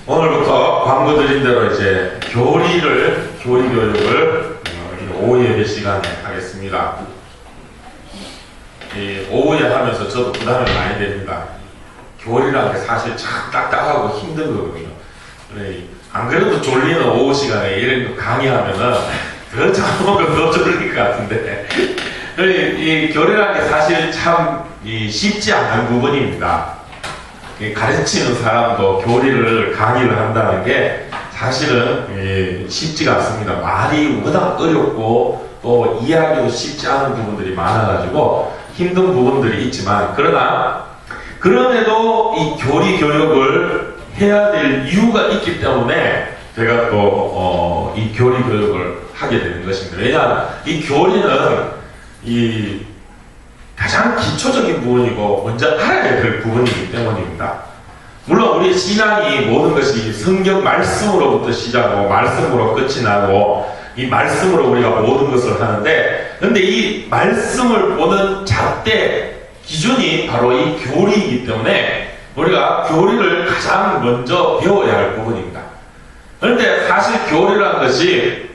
오늘부터 광고 드린 대로 이제 교리 교육을 오후 예배 시간에 하겠습니다. 이 오후에 하면서 저도 부담이 많이 됩니다. 교리라는 게 사실 참 딱딱하고 힘든 거거든요. 안 그래도 졸리는 오후 시간에 이런 거 강의하면은 더 잠먹으면 더 졸릴 것 같은데 이 교리라는 게 사실 참 쉽지 않은 부분입니다. 가르치는 사람도 교리를 강의를 한다는 게 사실은 쉽지가 않습니다. 말이 워낙 어렵고 또 이해하기도 쉽지 않은 부분들이 많아가지고 힘든 부분들이 있지만 그럼에도 이 교리 교육을 해야 될 이유가 있기 때문에 제가 또 이 교리 교육을 하게 되는 것입니다. 왜냐하면 이 교리는 가장 기초적인 부분이고 먼저 알아야 될 부분이기 때문입니다. 물론 우리 신앙이 모든 것이 성경 말씀으로부터 시작하고 말씀으로 끝이 나고 이 말씀으로 우리가 모든 것을 하는데, 근데 이 말씀을 보는 잣대 기준이 바로 이 교리이기 때문에 우리가 교리를 가장 먼저 배워야 할 부분입니다. 그런데 사실 교리라는 것이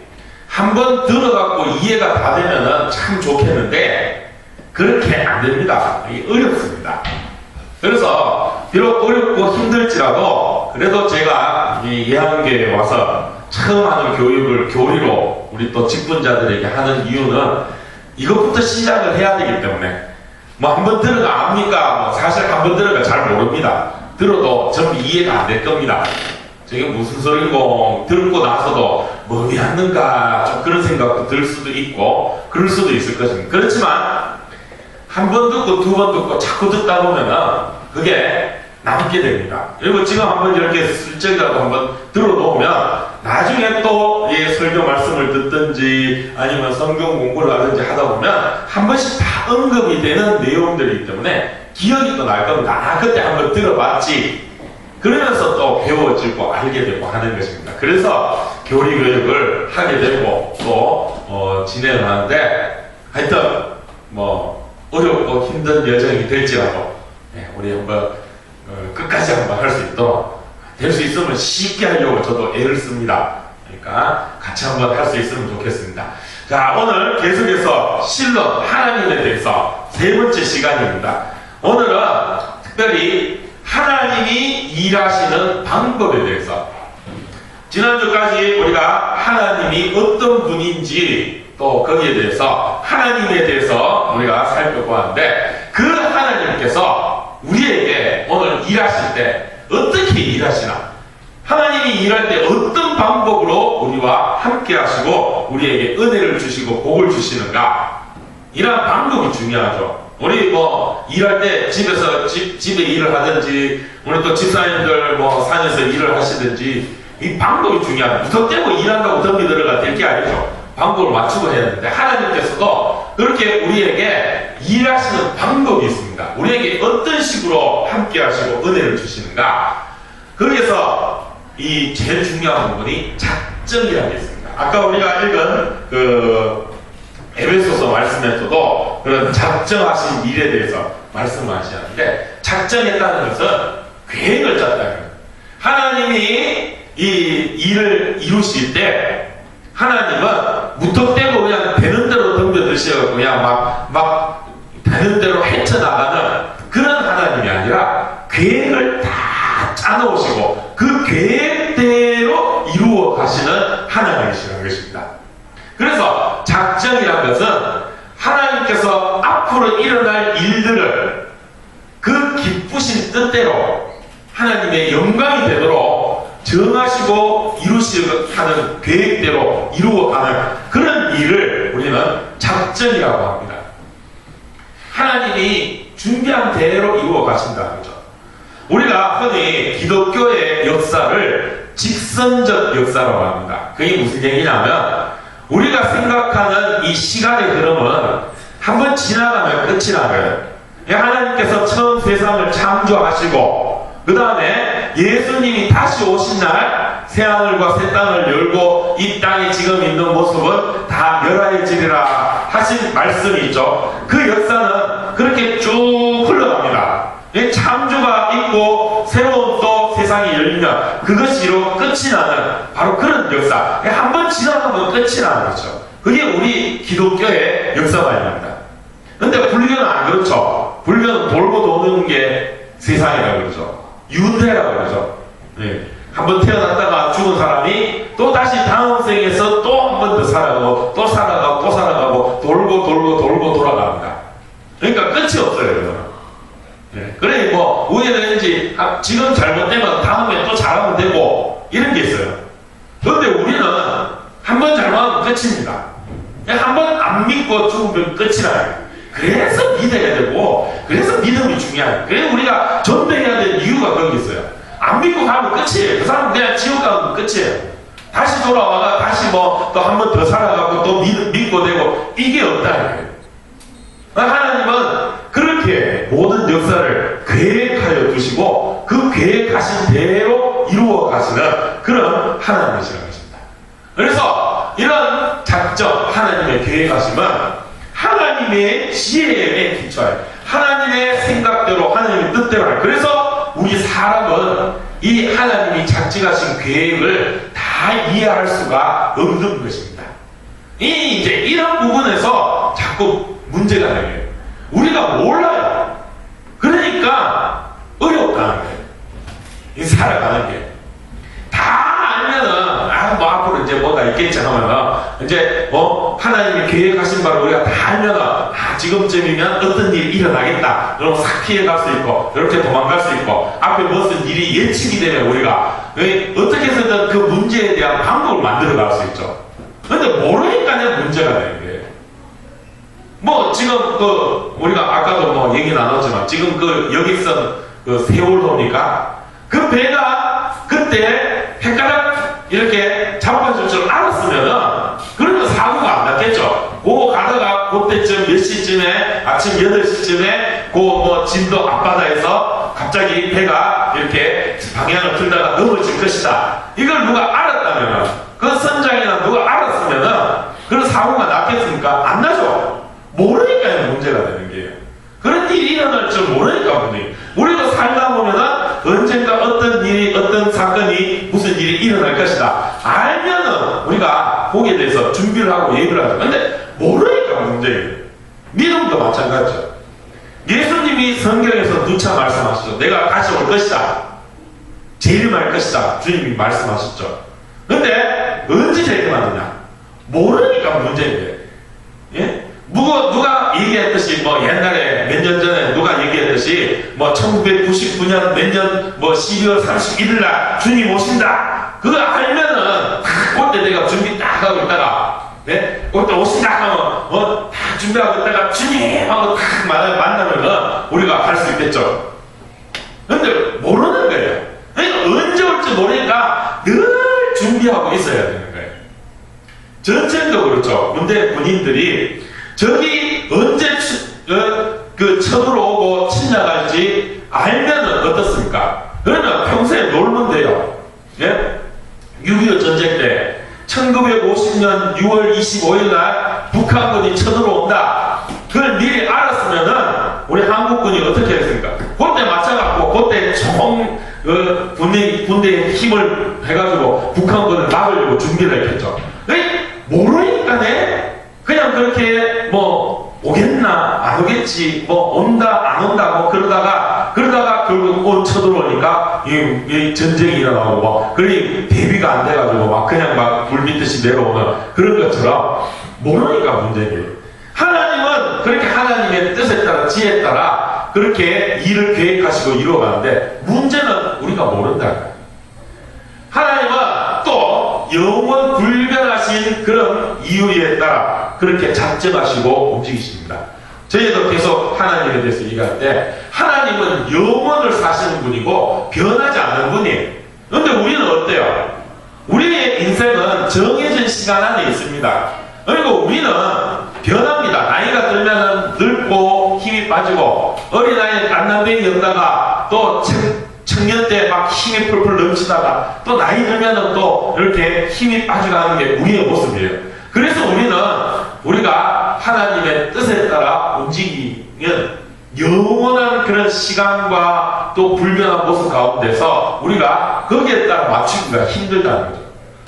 한번 들어갖고 이해가 다 되면은 참 좋겠는데 그렇게 안 됩니다. 어렵습니다. 그래서 비록 어렵고 힘들지라도 그래도 제가 이 예한교회에 와서 처음 하는 교육을 교리로 우리 또 직분자들에게 하는 이유는 이것부터 시작을 해야 되기 때문에 뭐 한번 들어가 압니까? 사실 한번 들어가 잘 모릅니다. 들어도 전부 이해가 안 될 겁니다. 저게 무슨 소리고 듣고 나서도 뭐 왜하는가 좀 그런 생각도 들 수도 있고 그럴 수도 있을 것입니다. 그렇지만 한 번 듣고 두 번 듣고 자꾸 듣다 보면은 그게 남게 됩니다. 그리고 지금 한번 이렇게 슬쩍이라도 한번 들어놓으면 나중에 또 설교 말씀을 듣든지 아니면 성경 공부를 하든지 하다 보면 한 번씩 다 언급이 되는 내용들이기 때문에 기억이 또 날 겁니다. 그때 한번 들어봤지. 그러면서 또 배워지고 알게 되고 하는 것입니다. 그래서 교리 교육을 하게 되고 또 진행을 하는데 하여튼 뭐 어렵고 힘든 여정이 될지라도 우리 한번 끝까지 한번 할 수 있도록 될 수 있으면 쉽게 하려고 저도 애를 씁니다. 그러니까 같이 한번 할 수 있으면 좋겠습니다. 자, 오늘 계속해서 실론 하나님에 대해서 세 번째 시간입니다. 오늘은 특별히 하나님이 일하시는 방법에 대해서, 지난주까지 우리가 하나님이 어떤 분인지 또 거기에 대해서 하나님에 대해서 우리가 살펴보았는데, 그 하나님께서 우리에게 오늘 일하실 때 어떻게 일하시나, 하나님이 일할 때 어떤 방법으로 우리와 함께 하시고 우리에게 은혜를 주시고 복을 주시는가, 이런 방법이 중요하죠. 우리 뭐 일할 때 집에 일을 하든지 우리 또 집사님들 뭐 산에서 일을 하시든지 이 방법이 중요합니다. 무턱대고 일한다고 덤비 들어가 될 게 아니죠. 방법을 맞추고 해야 되는데 하나님께서도 그렇게 우리에게 일하시는 방법이 있습니다. 우리에게 어떤 식으로 함께 하시고 은혜를 주시는가. 그래서 이 제일 중요한 부분이 작정이라는 게 있습니다. 아까 우리가 읽은 에베소서 말씀에서도 그런 작정하신 일에 대해서 말씀하시는데, 작정했다는 것은 계획을 짰다는 거예요. 하나님이 이 일을 이루실 때 하나님은 무턱대고 그냥 되는 대로 덤벼드셔서 그냥 막 되는 대로 헤쳐나가는 그런 하나님이 아니라 계획을 다 짜놓으시고 그 계획대로 이루어 가시는 하나님이시라는 것입니다. 그래서 작정이라는 것은 하나님께서 앞으로 일어날 일들을 그 기쁘신 뜻대로 하나님의 영광이 되도록 정하시고 이루시는 계획대로 이루어가는 그런 일을 우리는 작정이라고 합니다. 하나님이 준비한 대로 이루어 가신다는 거죠. 우리가 흔히 기독교의 역사를 직선적 역사라고 합니다. 그게 무슨 얘기냐면 우리가 생각하는 이 시간의 흐름은 한번 지나가면 끝이라는 거예요. 하나님께서 처음 세상을 창조하시고 그 다음에 예수님이 다시 오신 날 새하늘과 새 땅을 열고 이 땅에 지금 있는 모습은 다 멸하여지리라 하신 말씀이 있죠. 그 역사는 그렇게 쭉 흘러갑니다. 창조가 있고 새로운 또 세상이 열리면 그것이로 끝이 나는 바로 그런 역사. 한 번 지나가면 끝이 나는 거죠. 그게 우리 기독교의 역사가 아닙니다. 근데 불교는 안 그렇죠. 불교는 돌고 도는 게 세상이라고 그러죠. 윤회라고 그러죠. 네. 한번 태어났다가 죽은 사람이 또 다시 다음 생에서 또 한 번 더 살아가고 또 살아가고 또 살아가고 돌고 돌아갑니다. 그러니까 끝이 없어요. 네. 그래 뭐 우연인지 지금 잘못되면 다음에 또 잘하면 되고 이런 게 있어요. 그런데 우리는 한 번 잘못하면 끝입니다. 한 번 안 믿고 죽으면 끝이라요. 그래서 믿어야 되고 그래서 믿음이 중요해요. 그래서 우리가 전도해야 될 이유가 거기 있어요. 안 믿고 가면 끝이에요. 그 사람은 그냥 지옥 가면 끝이에요. 다시 돌아와가 다시 뭐 또 한 번 더 살아가고 또 믿고 되고 이게 없다는 거예요. 하나님은 그렇게 모든 역사를 계획하여 두시고 그 계획하신 대로 이루어 가시는 그런 하나님이시라는 것입니다. 그래서 이런 작정 하나님의 계획하심은 하나님의 지혜에 기초하여 하나님의 생각대로 하나님의 뜻대로 하여 그래서 우리 사람은 이 하나님이 작정하신 계획을 다 이해할 수가 없는 것입니다. 이제 이런 부분에서 자꾸 문제가 생겨요. 우리가 몰라요. 그러니까 어렵다는 거예요. 이 살아가는 게. 다 알면은 뭐 앞으로 이제 뭐가 있겠지 하면은 이제 하나님이 계획하신 바를 우리가 다 알면은 지금쯤이면 어떤 일이 일어나겠다. 그러면 싹 피해갈 수 있고 이렇게 도망갈 수 있고 앞에 무슨 일이 예측이 되면 우리가 어떻게 해서든 그 문제에 대한 방법을 만들어 갈 수 있죠. 근데 모르니까 문제가 되는 거예요. 뭐 지금 우리가 아까도 뭐 얘기 나눴지만 지금 여기서 세월호입니까? 그 배가 그때 헷갈려 이렇게 잡아줄 줄 알았으면은 그러면 사고가 안 났겠죠. 가다가 그때쯤 몇 시쯤에 아침 8시쯤에 뭐 진도 앞바다에서 갑자기 배가 이렇게 방향을 틀다가 넘어질 것이다. 이걸 누가 알았다면은 그 선장이나 누가 알았으면은 그런 사고가 났겠습니까? 안 나죠. 모르니까 문제가 되는 게요. 그런 일이 일어날 줄 모르니까 문제예요. 우리도 살다 보면은 언젠가 어떤 일이 어떤 사건이 무슨 일이 일어날 것이다. 알면은 우리가 거기에 대해서 준비를 하고 얘기를 하죠. 근데 모르니까 문제예요. 믿음도 마찬가지죠. 예수님이 성경에서 누차 말씀하시죠. 내가 다시 올 것이다. 재림할 것이다. 주님이 말씀하셨죠. 근데 언제 재림하느냐? 모르니까 문제인데. 예? 누가 얘기했듯이 뭐 옛날에 몇 년 전에 누가 얘기했듯이 뭐 1999년 몇 년 뭐 12월 31일 날 주님 오신다. 그거 알면은 그때 내가 준비 딱 하고 있다가 그때 오신다 하면 다 준비하고 있다가 주님 하고 딱 만나면은 우리가 갈 수 있겠죠. 근데 모르는 거예요. 그러니까 언제 올지 모르니까 늘 준비하고 있어야 되는 거예요. 전쟁도 그렇죠. 군대 군인들이 적이 언제 쳐들어오고 침략할지 알면은 어떻습니까? 그러면 평소에 놀면 돼요. 예? 6.25 전쟁 때 1950년 6월 25일 날 북한군이 쳐들어온다. 그걸 미리 알았으면은 우리 한국군이 어떻게 했습니까? 그때 맞춰갖고 그때 총 군대에 힘을 해가지고 북한군을 막으려고 준비를 했겠죠. 모르니까네 그냥 그렇게 뭐 오겠나 안 오겠지 뭐 온다 안 온다 뭐 그러다가 결국 쳐들어오니까 이 전쟁이 일어나고 뭐 그러니 대비가 안 돼가지고 막 그냥 막 물밀듯이 내려오는 그런 것처럼 모르니까 문제예요. 하나님은 그렇게 하나님의 뜻에 따라 지혜에 따라 그렇게 일을 계획하시고 이루어가는데 문제는 우리가 모른다. 하나님은 또 영원 불변하신 그런 이유에 따라 그렇게 작정하시고 움직이십니다. 저희도 계속 하나님에 대해서 얘기할 때 하나님은 영원을 사시는 분이고 변하지 않는 분이에요. 그런데 우리는 어때요? 우리의 인생은 정해진 시간 안에 있습니다. 그리고 우리는 변합니다. 나이가 들면 늙고 힘이 빠지고 어린아이 갓난뱅이였다가 또 청년 때 막 힘이 풀풀 넘치다가 또 나이 들면 또 이렇게 힘이 빠져가는 게 우리의 모습이에요. 그래서 우리가 하나님의 뜻에 따라 움직이면 영원한 그런 시간과 또 불변한 모습 가운데서 우리가 거기에 따라 맞추기가 힘들다는 거죠.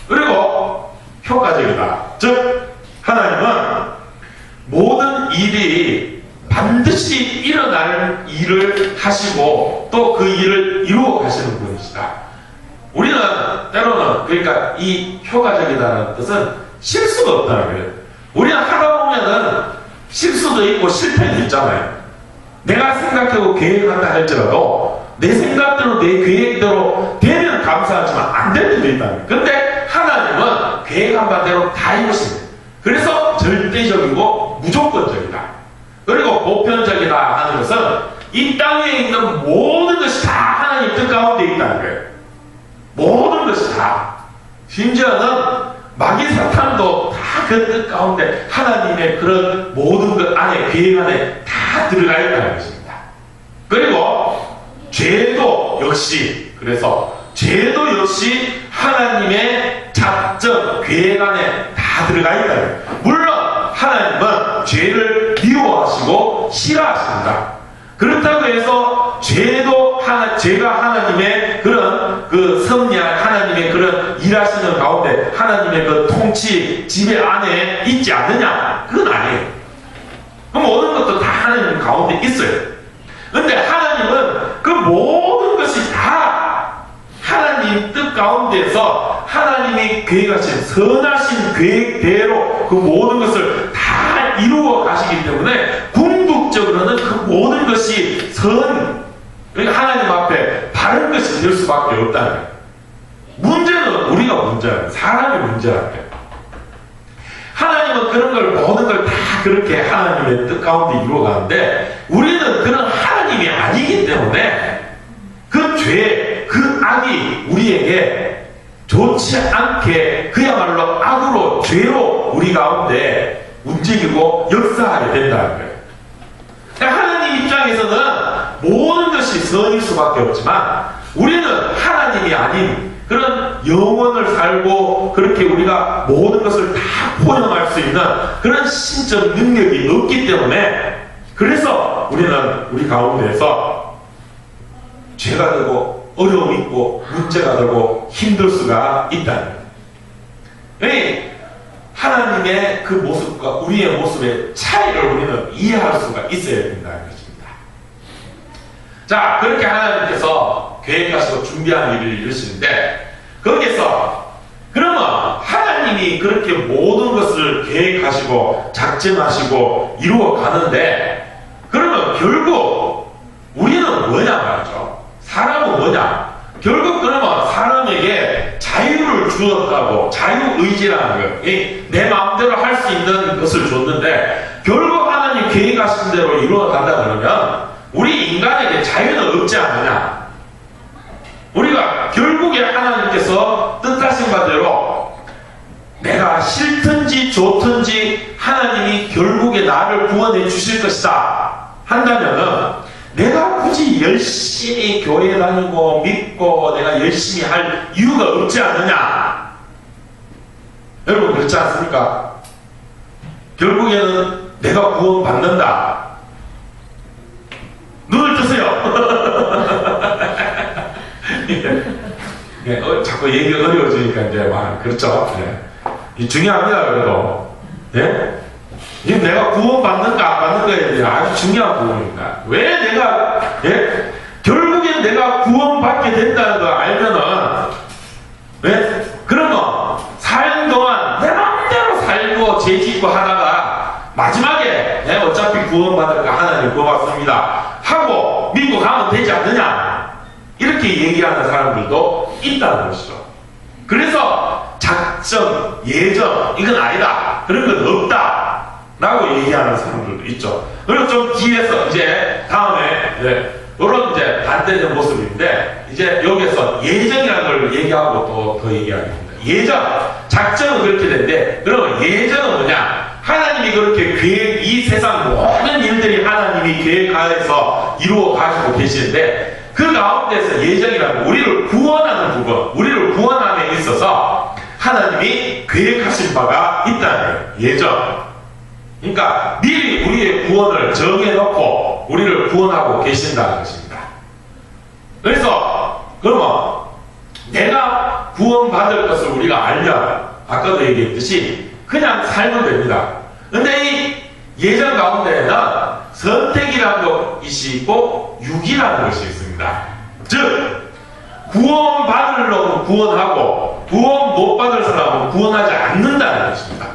그리고 효과적이다. 즉 하나님은 모든 일이 반드시 일어날 일을 하시고 또 그 일을 이루어 가시는 분이시다. 우리는 때로는 그러니까 이 효과적이다는 뜻은 실수가 없다는 거예요. 우리는 하다 보면은 실수도 있고 실패도 있잖아요. 내가 생각하고 계획한다 할지라도 내 생각대로 내 계획대로 되면 감사하지만 안 될 때도 있다는 거예요. 근데 하나님은 계획한 바대로 다 이루십니다. 그래서 절대적이고 무조건적이다. 그리고 보편적이다 하는 것은 이 땅에 있는 모든 것이 다 하나님 뜻 가운데 있다는 거예요. 모든 것이 다. 심지어는 마귀 사탄도 다 그 뜻 가운데 하나님의 그런 모든 것 안에 계획 안에 다 들어가 있다는 것입니다. 그리고 죄도 역시 그래서 죄도 역시 하나님의 작정 계획 안에 다 들어가 있다는 거예요. 물론 하나님은 죄를 미워하시고 싫어하십니다. 그렇다고 해서 죄가 하나님의 그런 그 섭리한 하나님의 그런 일하시는 가운데 하나님의 그 통치 지배 안에 있지 않느냐? 그건 아니에요. 그 모든 것도 다 하나님 가운데 있어요. 근데 하나님은 그 모든 것이 다 하나님 뜻 가운데서 하나님이 계획하신 선하신 계획대로 그 모든 것을 다 이루어 가시기 때문에 궁극적으로는 그 모든 것이 그러니까 하나님 앞에 바른 것이 될 수밖에 없다는 거예요. 문제는 우리가 문제예요. 사람이 문제라는 거예요. 하나님은 그런 걸 모든 걸 다 그렇게 하나님의 뜻 가운데 이루어 가는데 우리는 그런 하나님이 아니기 때문에 그 죄, 그 악이 우리에게 좋지 않게 그야말로 악으로 죄로 우리 가운데 움직이고 역사하게 된다는 거예요. 하나님 입장에서는 모든 것이 선일 수밖에 없지만 우리는 하나님이 아닌 그런 영혼을 살고 그렇게 우리가 모든 것을 다 포용할 수 있는 그런 신적 능력이 없기 때문에 그래서 우리는 우리 가운데에서 죄가 되고 어려움이 있고 문제가 되고 힘들 수가 있다는 거예요. 하나님의 그 모습과 우리의 모습의 차이를 우리는 이해할 수가 있어야 된다는 것입니다. 자, 그렇게 하나님께서 계획하시고 준비한 일을 이루시는데 거기서 그러면 하나님이 그렇게 모든 것을 계획하시고 작정하시고 이루어 가는데 그러면 결국 우리는 뭐냐 말이죠. 사람은 뭐냐? 결국 그러면 사람에게 자유를 주었다고 자유의지라는 것, 내 마음대로 할 수 있는 것을 줬는데 결국 하나님 계획하신 대로 이루어간다 그러면 우리 인간에게 자유는 없지 않느냐? 우리가 결국에 하나님께서 뜻하신 바대로 내가 싫든지 좋든지 하나님이 결국에 나를 구원해 주실 것이다 한다면은 내가 굳이 열심히 교회 다니고 믿고 내가 열심히 할 이유가 없지 않느냐? 여러분 그렇지 않습니까? 결국에는 내가 구원받는다. 눈을 뜨세요. 자꾸 얘기가 어려워지니까 이제 그렇죠. 중요합니다. 그래도 내가 구원받는가 안 받는가에 아주 중요한 부분입니다. 왜 내가 결국엔 내가 구원받게 된다는 걸 알면은 그러면 삶 동안 내 마음대로 살고 죄짓고 하다가 마지막에 내가 어차피 구원받을까 하나님 고맙습니다 하고 믿고 가면 되지 않느냐 이렇게 얘기하는 사람들도 있다는 것이죠. 그래서 작정, 예정 이건 아니다 그런 건 없다 라고 얘기하는 사람들도 있죠. 그리고 좀 뒤에서 이제 다음에 이런 이제 반대된 모습인데 이제 여기서 예정이라는 걸 얘기하고 또 더 얘기하겠습니다. 예정, 작정은 그렇게 되는데 그러면 예정은 뭐냐? 하나님이 그렇게 이 세상 모든 일들이 하나님이 계획하에서 이루어 가지고 계시는데 그 가운데서 예정이라는 우리를 구원하는 부분, 우리를 구원함에 있어서 하나님이 계획하신 바가 있다는 거예요. 예정. 그러니까 미리 우리의 구원을 정해놓고 우리를 구원하고 계신다는 것입니다. 그래서 그러면 내가 구원받을 것을 우리가 알면 아까도 얘기했듯이 그냥 살면 됩니다. 근데 이 예전 가운데에는 선택이라는 것이 있고 육이라는 것이 있습니다. 즉 구원받을 놈은 구원하고 구원 못 받을 사람은 구원하지 않는다는 것입니다.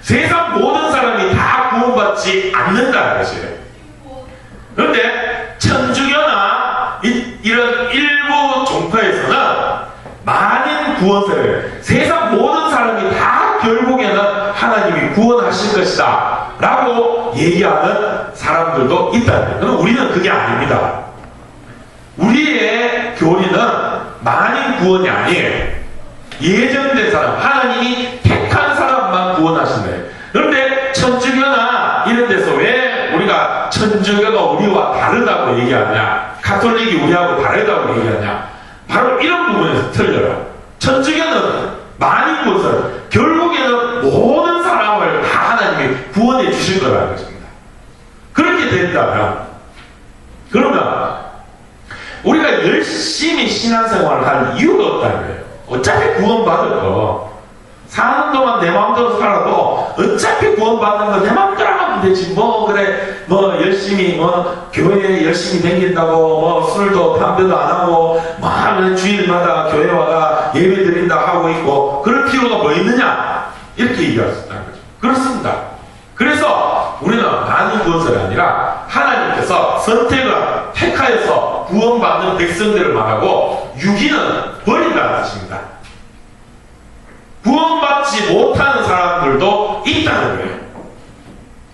세상 모든 사람이 다 구원받지 않는다는 것이에요. 그런데 천주교나 이런 일부 종파에서는 많은 구원세를 세상 모든 사람이 다 결국에는 하나님이 구원하실 것이다 라고 얘기하는 사람들도 있다는 거예요. 우리는 그게 아닙니다. 우리의 교리는 만인 구원이 아니에요. 예정된 사람, 하나님이 택한 사람만 구원하신대요. 그런데 천주교나 이런 데서 왜 우리가 천주교가 우리와 다르다고 얘기하냐, 가톨릭이 우리하고 다르다고 얘기하냐, 바로 이런 부분에서 틀려요. 천주교는 만인 구원설, 결국에는 모든 사람을 다 하나님이 구원해 주실 거라는 것입니다. 그렇게 된다면, 그러면 우리가 열심히 신앙생활을 할 이유가 없다는 거예요. 어차피 구원받을 거, 사는 동안 내 마음대로 살아도 어차피 구원받는 거 내 마음대로 하면 되지. 뭐 그래 뭐 열심히 뭐 교회에 열심히 다닌다고 뭐 술도 담배도 안 하고 뭐 하면 주일마다 교회 와가 예배 드린다 하고 있고 그럴 필요가 뭐 있느냐, 이렇게 얘기할 수 있다는 거죠. 그렇습니다. 그래서 우리는 만인 구원설이 아니라 하나님께서 선택을 택하여서 구원받는 백성들을 말하고 유기는 버린다는 뜻입니다. 구원받지 못하는 사람들도 있다는 거예요.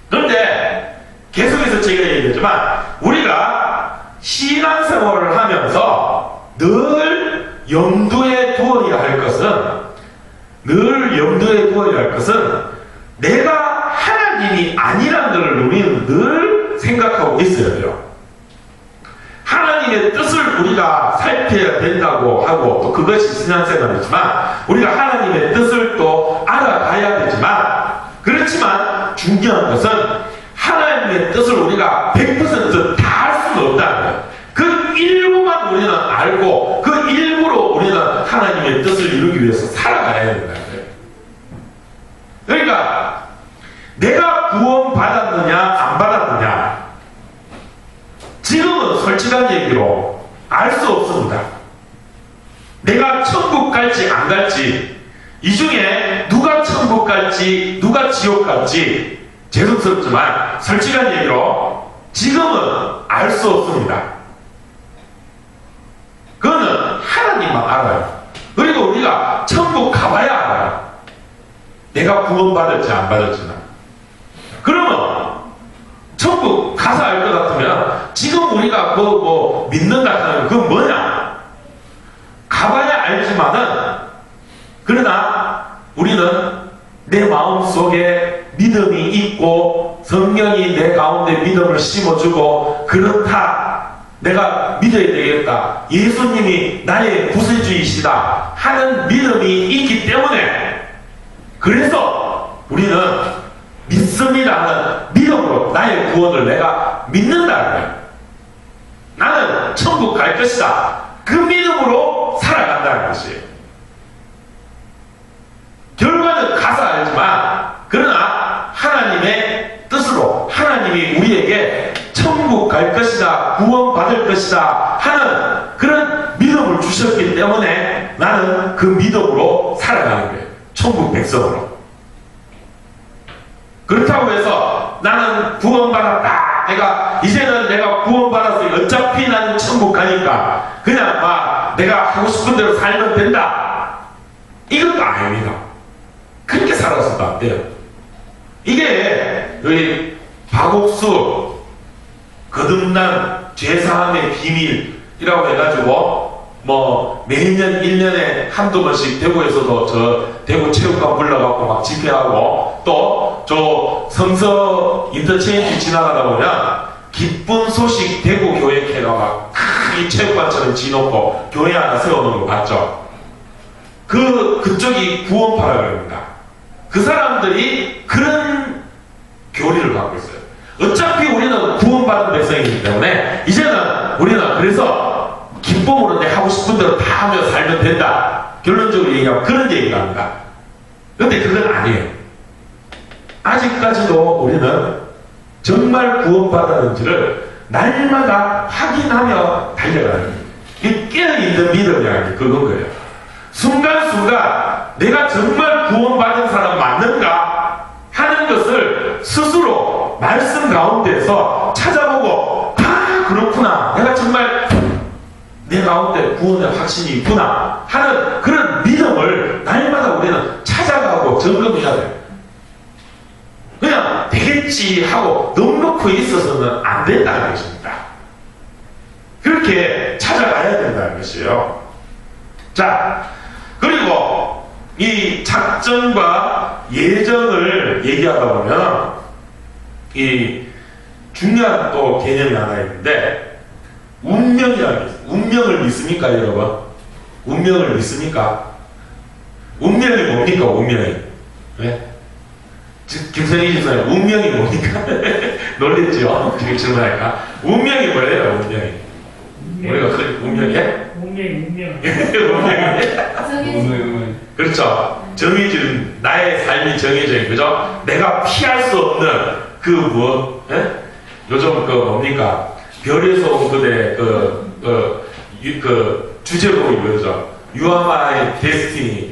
그런데 계속해서 제가 얘기했지만 우리가 신앙생활을 하면서 늘 염두에 두어야 할 것은 내가 하나님이 아니라는 것을 우리는 늘 생각하고 있어야 돼요. 하나님의 뜻을 우리가 살펴야 된다고 하고 또 그것이 신앙생활이지만 우리가 하나님의 뜻을 또 알아가야 되지만, 그렇지만 중요한 것은 하나님의 뜻을 우리가 100% 다 할 수는 없다는 거예요. 그 일부만 우리는 알고 그 일부로 우리는 하나님의 뜻을 이루기 위해서 살아가야 된다는 거예요. 그러니까 내가 구원받았느냐 안 받았느냐, 지금은 솔직한 얘기로 알 수 없습니다. 내가 천국 갈지 안 갈지, 이 중에 누가 천국 갈지 누가 지옥 갈지 죄송스럽지만 솔직한 얘기로 지금은 알 수 없습니다. 그거는 하나님만 알아요. 그리고 우리가 천국 가봐야 알아요. 내가 구원받을지 안 받을지는. 그러면 천국 가서 알 것 같으면 지금 우리가 뭐 믿는다 하는 그건 뭐냐? 가봐야 알지만은, 그러나 우리는 내 마음 속에 믿음이 있고 성령이 내 가운데 믿음을 심어주고 그렇다, 내가 믿어야 되겠다, 예수님이 나의 구세주이시다 하는 믿음이 있기 때문에, 그래서 우리는 믿습니다 하는 믿음으로 나의 구원을 내가 믿는다는 거예요. 나는 천국 갈 것이다, 그 믿음으로 살아간다는 것이에요. 결과는 가서 알지만, 그러나 하나님의 뜻으로 하나님이 우리에게 천국 갈 것이다, 구원받을 것이다 하는 그런 믿음을 주셨기 때문에 나는 그 믿음으로 살아가는 거예요. 천국 백성으로. 그렇다고 해서 나는 구원받았다, 이제는 내가 구원받았으니 어차피 나는 천국 가니까 그냥 막 내가 하고 싶은 대로 살면 된다, 이것도 아닙니다. 그렇게 살아서도 안 돼요. 이게 여기 박옥수 거듭난 죄사함의 비밀이라고 해가지고 뭐 매년 1년에 한두 번씩 대구에서도 저 대구 체육관 불러갖고 막 집회하고, 또 저 성서 인터체인지 지나가다 보면 기쁜 소식 대구 교회 캐가 막 이 체육관처럼 지놓고 교회 하나 세워놓은 거 봤죠? 그쪽이 구원파라고 합니다. 그 사람들이 그런 교리를 갖고 있어요. 어차피 우리는 구원받은 백성이기 때문에 이제는 우리는 그래서 기쁨으로 내 하고 싶은 대로 다 하며 살면 된다. 결론적으로 얘기하면 그런 얘기가 합니다. 근데 그건 아니에요. 아직까지도 우리는 정말 구원받았는지를 날마다 확인하며 달려가는 거예요. 이 깨어있는 믿음이라는 게 그건 거예요. 순간순간 내가 정말 구원받은 사람 맞는가 하는 것을 스스로 말씀 가운데서 찾아보고 그렇구나. 내가 정말 내 가운데 구원의 확신이 있구나 하는 그런 믿음을 날마다 우리는 찾아가고 점검해야 돼요. 그냥 되겠지 하고 넉넉히 있어서는 안 된다는 것입니다. 그렇게 찾아가야 된다는 것이에요. 자, 그리고 이 작전과 예정을 얘기하다 보면 이 중요한 또 개념이 하나 있는데 운명이라는 게 있어요. 운명을 믿습니까, 여러분? 운명을 믿습니까? 운명이 뭡니까, 운명이? 네? 김선희 집사님, 운명이 뭡니까? 놀랬죠? 지금 질문할까? 운명이 뭐예요, 운명이? 우리가 운명이야? 운명. 운명이? 그렇죠. 정해진, 나의 삶이 정해져, 그죠? 내가 피할 수 없는 그 뭐, 예? 요즘 그 뭡니까? 별에서 온 그대 주제곡이 뭐죠? You are my destiny.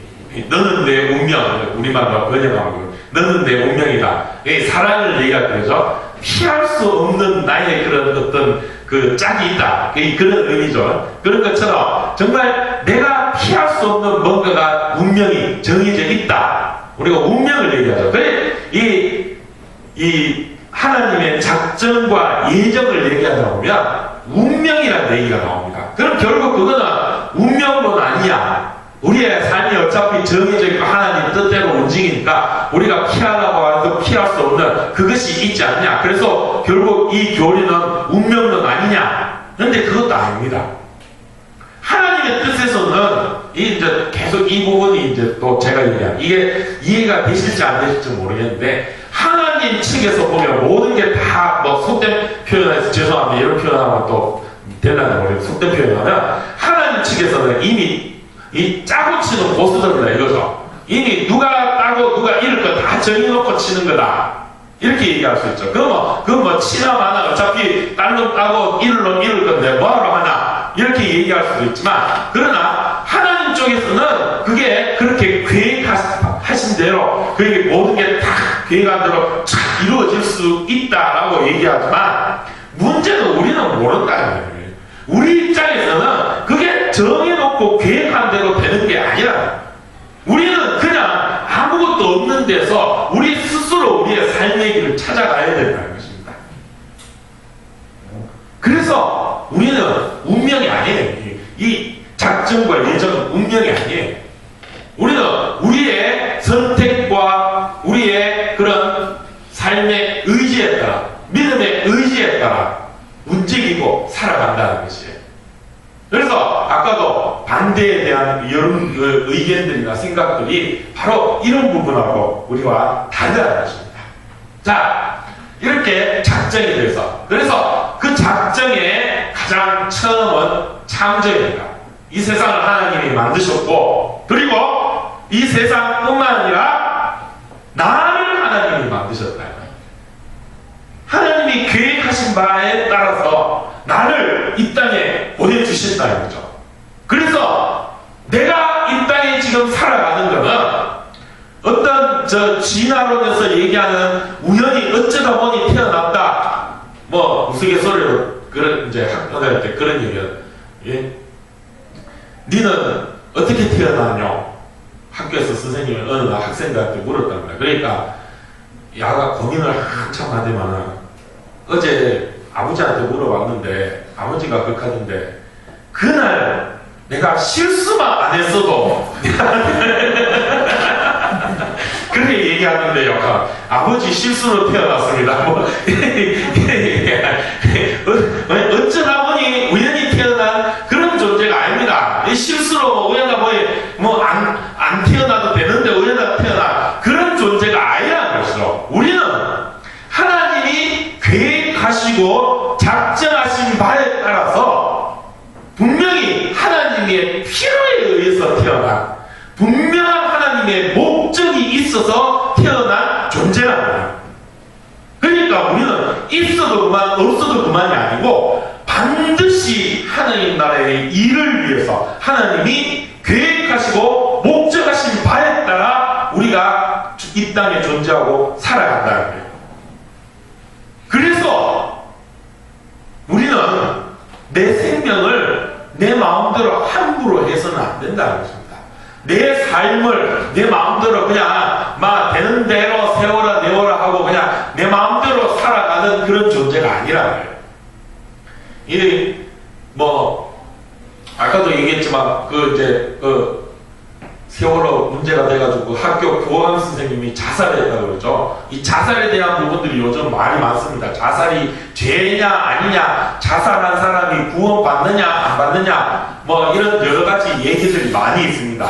너는 내 운명. 우리말로 번역하면 너는 내 운명이다. 사랑을 얘기할 때죠. 피할 수 없는 나의 그런 어떤 그 짝이 있다. 그런 의미죠. 그런 것처럼 정말 내가 피할 수 없는 뭔가가 운명이 정해져 있다. 우리가 운명을 얘기하죠. 그래 이 하나님의 작전과 예정을 얘기하다 보면 운명이라는 얘기가 나옵니다. 그럼 결국 그거는 운명론 아니야. 우리의 삶이 어차피 정해져 있고 하나님 뜻대로 움직이니까 우리가 피하려고 하는 피할 수 없는 그것이 있지 않냐. 그래서 결국 이 교리는 운명론 아니냐. 그런데 그것도 아닙니다. 하나님의 뜻에서는 이제 계속 이 부분이 이제 또 제가 얘기한 이게 이해가 되실지 안 되실지 모르겠는데 하나님 측에서 보면 모든 게 다 뭐 속된 표현해서 죄송합니다. 이런 표현하면 또 되려나 모르겠어요. 속된 표현하면 하나님 측에서는 이미 이 짜고 치는 보스들이다 이거죠. 이미 누가 따고 누가 이럴 거 다 정해놓고 치는 거다. 이렇게 얘기할 수 있죠. 그건 뭐 치나 마나 어차피 딸 놈 따고 이럴 놈 이럴 건데 뭐하러 하나 이렇게 얘기할 수도 있지만 그러나 하나님 쪽에서는 그게 그렇게 계획하신 대로 그게 모든 게 다 계획한 대로 쫙 이루어질 수 있다라고 얘기하지만 문제는 우리는 모른다는 거예요. 우리 입장에서는 그게 정해놓고 계획한 대로 되는 게 아니라 우리는 그냥 아무것도 없는 데서 우리 스스로 우리의 삶의 길을 찾아가야 된다는 것입니다. 그래서 우리는 운명이 아니에요. 이 작전과 예정은 운명이 아니에요. 우리는 우리의 선택과 우리의 그런 삶의 의지에 따라 믿음의 의지에 따라 움직이고 살아간다는 것이에요. 그래서 아까도 반대에 대한 여러 의견들이나 생각들이 바로 이런 부분하고 우리와 다르다는 것입니다. 자, 이렇게 작정에 대해서 그래서 그 작정의 가장 처음은 창조입니다. 이 세상을 하나님이 만드셨고 그리고 이 세상뿐만 아니라 나를 하나님이 만드셨다. 하나님이 계획하신 바에 따라서 나를 이 땅에 보내주셨다는 거죠. 그래서 내가 이 땅에 지금 살아가는 것은 어떤 진화론에서 얘기하는 우연히 어쩌다 보니 태어났다. 뭐 우스갯소리로 그런 이제 학교할 때 그런 얘기는 예? 니는 어떻게 태어나냐? 학교에서 선생님이 어느 날 학생들한테 물었단 말이야. 그러니까 야가 고민을 한참 하더만은 어제 아버지한테 물어봤는데 아버지가 그렇게 그날 내가 실수만 안 했어도 그렇게 얘기하는데요. 아버지 실수로 태어났습니다. 뭐 어쩌다 보니 우연히 태어난 그런 존재가 아닙니다. 실수로 우연하 보니 안 태어나도 되는데 우연하게 태어난 그런 존재가 아니라는 것이죠. 우리는 하나님이 분명한 하나님의 목적이 있어서 태어난 존재라는 거예요. 그러니까 우리는 있어도 그만 없어도 그만이 아니고 반드시 하나님 나라의 일을 위해서 하나님이 계획하시고 목적하신 바에 따라 우리가 이 땅에 존재하고 살아간다는 거예요. 그래서 우리는 내 생명을 내 마음대로 함부로 해서는 안 된다는 것입니다. 내 삶을 내 마음대로 그냥 막 되는 대로 세워라 내워라 하고 그냥 내 마음대로 살아가는 그런 존재가 아니라는 거예요. 이 아까도 얘기했지만 세월호 문제가 돼가지고 학교 교감 선생님이 자살했다고 그러죠. 이 자살에 대한 부분들이 요즘 말이 많습니다. 자살이 죄냐 아니냐, 자살한 사람이 구원받느냐 안 받느냐, 이런 여러 가지 얘기들이 많이 있습니다.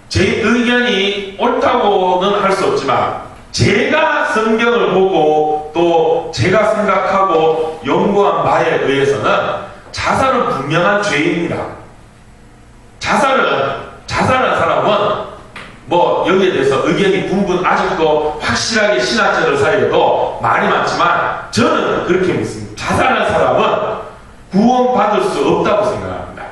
제 의견이 옳다고는 할 수 없지만 제가 성경을 보고 또 제가 생각하고 연구한 바에 의해서는 자살은 분명한 죄입니다. 자살한 사람은 여기에 대해서 의견이 아직도 확실하게 신학자들 사이에도 말이 많지만 저는 그렇게 믿습니다. 자살한 사람은 구원받을 수 없다고 생각합니다.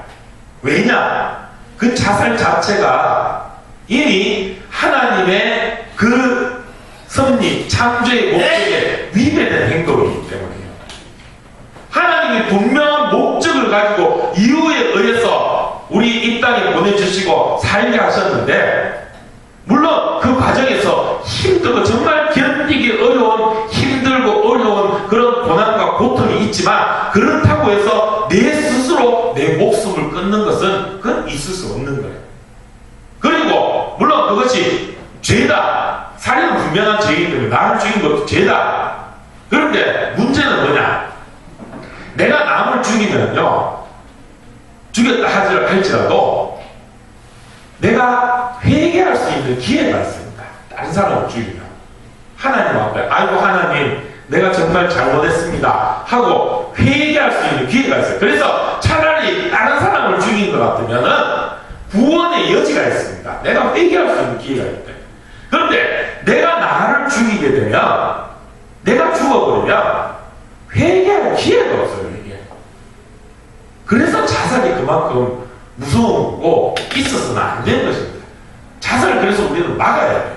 왜냐? 그 자살 자체가 이미 하나님의 그 섭리, 창조의 목적에 위배된 행동이기 때문이에요. 하나님이 분명한 목적을 가지고 이유에 의해서 우리 이 땅에 보내주시고 살게 하셨는데, 물론 그 과정에서 힘들고 정말 견디기 어려운, 힘들고 어려운 그런 고난과 고통이 있지만, 그렇다고 해서 내 스스로 내 목숨을 끊는 것은 그건 있을 수 없는 거예요. 그리고 물론 그것이 죄다. 살인은 분명한 죄이기 때문에 나를 죽인 것도 죄다. 그런데 문제는 뭐냐? 내가 남을 죽이면요, 죽였다 할지라도 내가 회개할 수 있는 기회가 있습니다. 다른 사람을 죽이면 하나님 앞에 아이고 하나님 내가 정말 잘못했습니다 하고 회개할 수 있는 기회가 있어요. 그래서 차라리 다른 사람을 죽인 것 같으면은 구원의 여지가 있습니다. 내가 회개할 수 있는 기회가 있다. 그런데 내가 나를 죽이게 되면, 내가 죽어버리면 회개할 기회가 없어요. 이게. 그래서 자살이 그만큼 무서운 거고 있어서는 안 되는 것입니다. 자살을 그래서 우리는 막아야 돼요.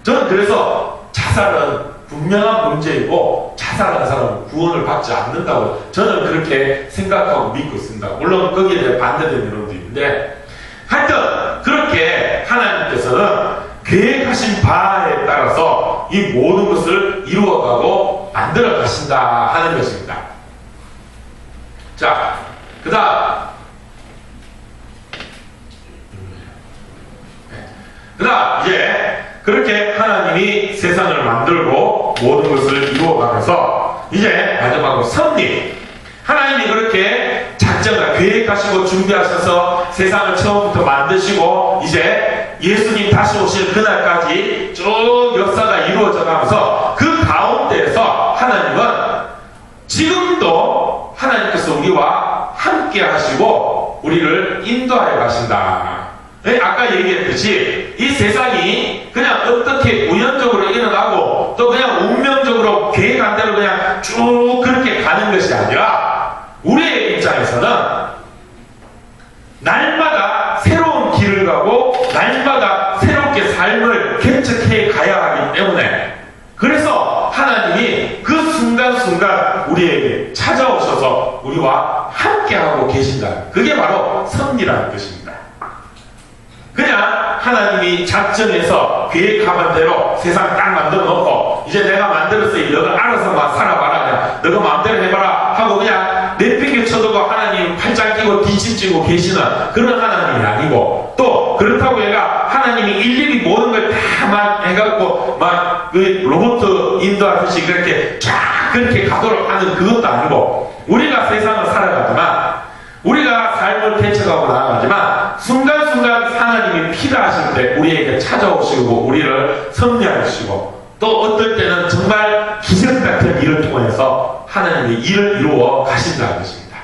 저는 그래서 자살은 분명한 문제이고 자살하는 사람은 구원을 받지 않는다고 저는 그렇게 생각하고 믿고 있습니다. 물론 거기에 대해 반대되는 이론도 있는데, 하여튼 그렇게 하나님께서는 계획하신 바에 따라서 이 모든 것을 이루어가고 만들어 가신다 하는 것입니다. 자, 그 다음 이제 그렇게 하나님이 세상을 만들고 모든 것을 이루어가면서 이제 마지막으로 섭리, 하나님이 그렇게 작정을 계획하시고 준비하셔서 세상을 처음부터 만드시고 이제 예수님 다시 오실 그날까지 쭉 역사가 이루어져 가면서 그 가운데에서 하나님은 지금도 하나님께서 우리와 함께 하시고 우리를 인도하여 가신다. 아까 얘기했듯이 이 세상이 그냥 어떻게 우연적으로 일어나고 또 그냥 운명적으로 계획한 대로 그냥 쭉 그렇게 가는 것이 아니라 우리의 입장에서는 날마다 새로운 길을 가고 날마다 새롭게 삶을 개척해 가야 하기 때문에, 그래서 하나님이 그 순간순간 우리에게 찾아오셔서 우리와 함께하고 계신다. 그게 바로 섭리라는 것입니다. 그냥 하나님이 작정해서 계획한 대로 세상 딱 만들어 놓고 이제 내가 만들었으니 너가 알아서 막 살아봐라, 그냥 너가 마음대로 해봐라 하고 그냥 내팽개 쳐두고 하나님 팔짱 끼고 뒷짐지고 계시는 그런 하나님이 아니고, 또 그렇다고 얘가 하나님이 일일이 모든 걸 다 막 해갖고 막 그 로봇 인도하듯이 그렇게 쫙 그렇게 가도록 하는 그것도 아니고, 우리가 세상을 살아가지만 우리가 삶을 개척하고 나아가지만 순간순간 하나님이 필요하실 때 우리에게 찾아오시고 우리를 섭리하시고, 또 어떨 때는 정말 기적 같은 일을 통해서 하나님의 일을 이루어 가신다는 것입니다.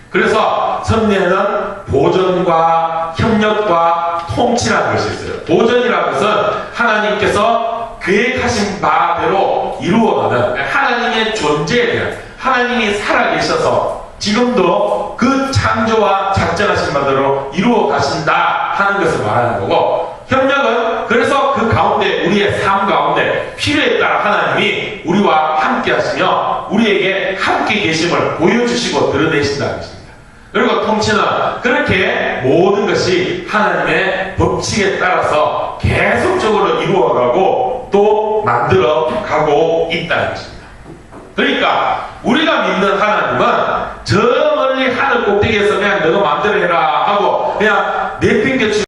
그래서 섭리에는 보존과 협력과 통치라는 것이 있어요. 보존이라는 것은 하나님께서 계획하신 바대로 이루어가는 하나님의 존재에 대한, 하나님이 살아계셔서 지금도 그 창조와 작정하신 바대로 이루어 가신다 하는 것을 말하는 거고, 협력은 그래서 그 가운데 우리의 삶 가운데 필요에 따라 하나님이 우리와 함께 하시며 우리에게 함께 계심을 보여주시고 드러내신다는 것입니다. 그리고 통치는 그렇게 모든 것이 하나님의 법칙에 따라서 계속적으로 이루어가고 또 만들어가고 있다는 것입니다. 그러니까 우리가 믿는 하나님은 저 멀리 하늘 꼭대기에서 그냥 너가 마음대로 해라 하고 그냥 내팽개치